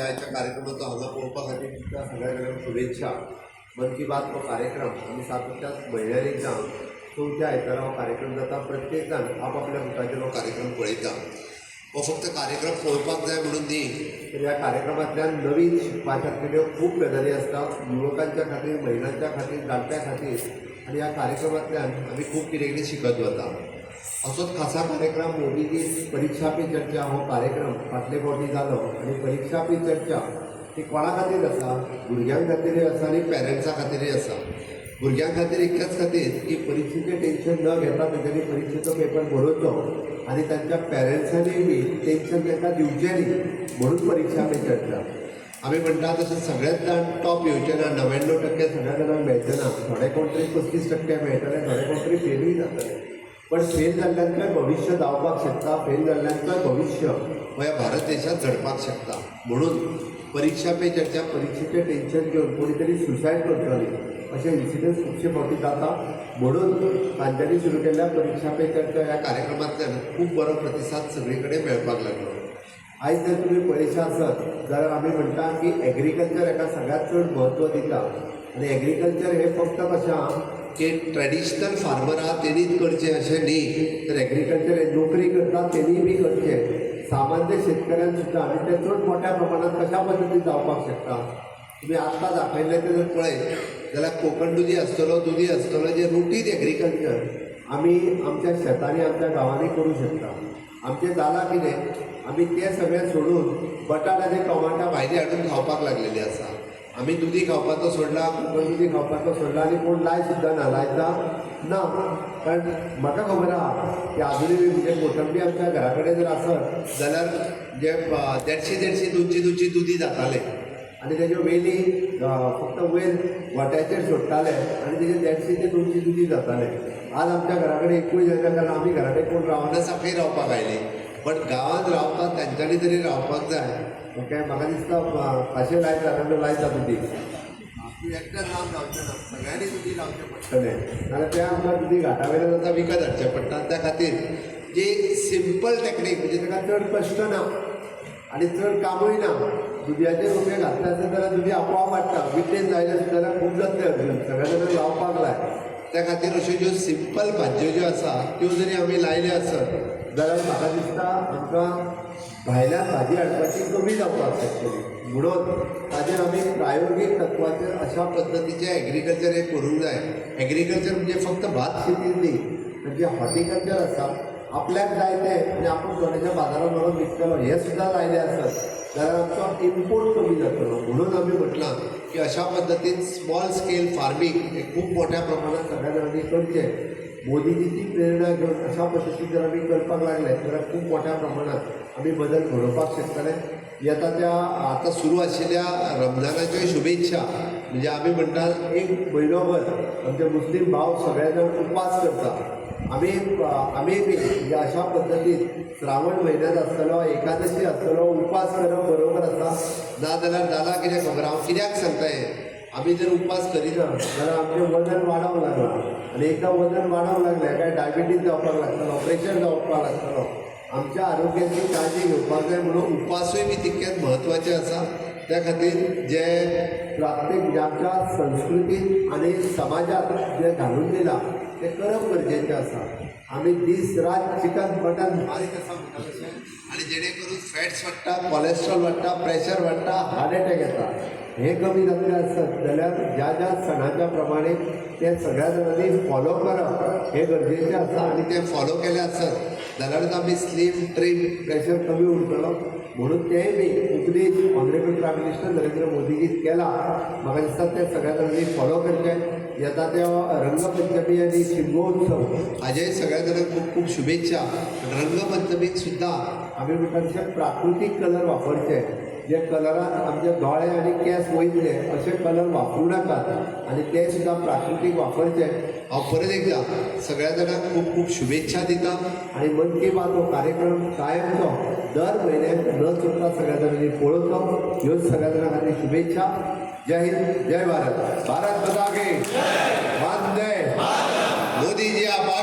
ह्याच्या कार्यक्रमाचा हांगा पळोवपा खातीर सगळ्यांक शुभेच्छा. मन की बात हो कार्यक्रम आमी सातत्यान म्हयन्यान एकदां चवथ्या आयतारा हो कार्यक्रम जाता. प्रत्येक जाण आपआपल्या मुखाचेर हो कार्यक्रम पळयता. हो फक्त कार्यक्रम पळोवपाक जाय म्हणून न्ही, तर ह्या कार्यक्रमांतल्यान नवीन शिकपा सारकेल्यो खूब गजाली आसता. युवकांच्या खातीर, महिलांच्या खातीर, जाणट्या खातीर. आनी ह्या कार्यक्रमांतल्यान आमी खूब कितें कितें शिकत वता. असोच खासा कार्यक्रम मोदीजी परीक्षा पे चर्चा हो कार्यक्रम फाटले फावटी जालो. आनी परीक्षा पे चर्चा ही कोणा खातीर आसा? भुरग्यां खातीरय आसा आनी पेरंट्सां खातीरय आसा. भुरग्यां खातीर इतल्याच खातीर की परीक्षेचें टेन्शन न घेता तेंच्यांनी परीक्षेचो पेपर बरोवचो आनी तांच्या पेरंट्सांनी बी टेन्शन तांकां दिवचें न्ही म्हणून परीक्षा पे चर्चा. आमी म्हणटा तशें सगळेच जाण टॉप येवचे ना. 99% सगळ्या जाणांक मेळचे ना. थोडे कोण तरी 35% मेळटले, थोडे कोण तरी फेलूय जातले. पण फेल जाल्ल्यांचें भविश्य जावपाक शकता. फेल जाल्ल्यांचें भविश्य हो ह्या भारत देशांत घडपाक शकता. म्हणून परीक्षा पे चर्चा, परीक्षेचें टेन्शन घेवन कोणी तरी सुसायड करतली अशे इन्सिडंट्स खुबशे फावटी जाता. म्हणून तांच्यांनी सुरू केल्ल्या परीक्षा पे चर्चा ह्या कार्यक्रमांतल्यान खूब बरो प्रतिसाद सगळे कडेन मेळपाक लागलो. आयज जर तुमी पळयशे आसत जाल्यार आमी म्हणटा की एग्रीकल्चर हाका सगळ्यांत चड म्हत्व दिता. आनी एग्रीकल्चर हे फक्त कशें आहा की ट्रेडिशनल फार्मर आहा तेणीच करचें अशें न्ही, तर एग्रीकल्चर हे नोकरी करता तेणीय बी करचें. सामान्य शेतकऱ्यांक सुद्दां आनी ते चड मोठ्या प्रमाणात कशा पद्दतीन जावपाक शकता. तुमी आत्तां दाखयल्लें तें जर पळयत जाल्यार कोकण दुदी आसतलो जे रुटीन एग्रीकल्चर आमी आमच्या शेतांनी आमच्या गांवांनी करूं शकता. आमचें जालां कितें, आमी तें सगळें सोडून बटाट आनी टोमाटां भायली हाडून खावपाक लागलेलीं आसा. आमी दुदी खावपाचो सोडला, कोकण दुदी खावपाचो सोडला आनी कोण लाय सुद्दां ना. लायता ना, कारण म्हाका खबर आहा की आजुनूय म्हणजे कोथंबी आमच्या घरा कडेन जर आसत जाल्यार जे 150-200 दुदी जाताले आनी तेज्यो वेली फक्त वयर गोट्याचेर सोडटाले आनी तेजे 150-200 दुदी जाताले. आज आमच्या घरा कडेन एकूय जायना, कारण आमी घरा कडेन कोण रावना साखळी रावपाक आयली. बट गांवांत रावतात तेंच्यांनी तरी रावपाक जाय. ओके, म्हाका दिसता खाशे लायता दुदी. तूं एकटेच लावन रावचें ना, सगळ्यांनी दुदी लावचें पडटलें. नाल्यार तें आमकां दुदी घाटा वयल्यान आतां विकत हाडचें पडटा. त्या खातीर जी सिंपल टॅक्नीक म्हणजे ताका चड कश्ट ना आनी चड कामूय ना. दुदयाचेर रुपये घातले आसत जाल्यार दुदी आपोआप वाडटा. विटेन जायले जाल्यार खूब जातले अजून. सगळ्या जाणांक लावपाक लाय. त्या खातीर अश्यो ज्यो सिंपल भाजयो ज्यो आसा त्यो जरी आमी लायल्यो आसत जाल्यार म्हाका दिसता आमकां भायल्यान भाजी हाडपाची कमी जावपाक शकतली. म्हणून ताजेर आमी प्रायोगीक तत्वाचेर अशा पद्दतीचें एग्रीकल्चर हे करूंक जाय. एग्रीकल्चर म्हणजे फक्त भात शेती न्ही, म्हणजे हॉर्टिकल्चर आसा. आपल्याक जाय तें आनी आपूण थोडेशें बाजारांत व्हरून विकतलो हे सुद्दां लायले आसत जाल्यार आमचो इम्पोर्ट कमी जातलो. म्हणून आमी म्हटलां की अशा पद्दतीन स्मॉल स्केल फार्मींग हे खूब मोठ्या प्रमाणात सगळ्या जाणांनी करचें. मोदीजीची प्रेरणा घेवन अशा पद्दतीन जर आमी करपाक लागले जाल्यार खूब मोठ्या प्रमाणात आमी बदल घडोवपाक शकतले. येता त्या आतां सुरू आशिल्ल्या रमजानाच्यो शुभेच्छा. म्हणजे आमी म्हणटात एक म्हयनोभर आमचे मुस्लीम भाव सगळे जाण उपास करता. आमी बी म्हणजे अशा पद्दतीन श्रावण म्हयन्यांत आसतलो, एकादशी आसतलो, उपास करप बरोबर आसा. नाजाल्यार जाला कितें खबर, हांव कित्याक सांगता हें, आमी जर उपास करिना जाल्यार आमचें वजन वाडोवंक लागलां. आनी एकदां वजन वाडोवंक लागलें काय डायबिटीज जावपाक लागतलो, प्रेशर जावपाक लागतलो. आमच्या आरोग्याची काळजी घेवपाक जाय म्हणून उपासूय बी तितकेच म्हत्वाचे आसा. त्या खातीर जे प्रत्येक म्हणजे आमच्या संस्कृतींत आनी समाजात जे घालून दिलां तें करप गरजेचें आसा. आमी दीस रात चिकन मटन बारीक आसा म्हणटा तशें, आनी जेणे करून फॅट्स वाडटा, कोलेस्ट्रॉल वाडटा, प्रेशर वाडटा, हार्ट एटॅक येता. हे कमी जातले आसत जाल्यार ज्या ज्या सणाच्या प्रमाणे ते सगळ्या जाणांनी फॉलो करप हे गरजेचें आसा. आनी ते फॉलो केले आसत जाल्यारूच आमी स्लीम ट्रीम प्रेशर कमी उरतलो. म्हणून तेंय बी उपदेश ऑनरेबल प्रायम मिनिस्टर नरेंद्र मोदीजीन केला. म्हाका दिसता ते सगळ्या जाणांनी फॉलो करचें. येता त्या रंगपंचमी आनी शिमगोत्सव हाजेय सगळ्या जाणांक खूब खूब शुभेच्छा. रंगपंचमीक सुद्दां आमी म्हणटा तशें प्राकृतीक कलर वापरचे. जे कलरान आमचे दोळे आनी केंस वयतले अशे कलर वापरूं नाकात आनी ते सुद्दां प्राकृतीक वापरचे. हांव परत एकदां सगळ्या जाणांक खूब खूब शुभेच्छा दिता. आनी मन की बात हो कार्यक्रम कायमचो दर म्हयन्याक न चुकता सगळ्या जाणांनी पळोवचो. ह्योच सगळ्या जाणां खातीर शुभेच्छा. जय हिंद, जय भारत. भारत माता की वंदे मोदी जी आभार.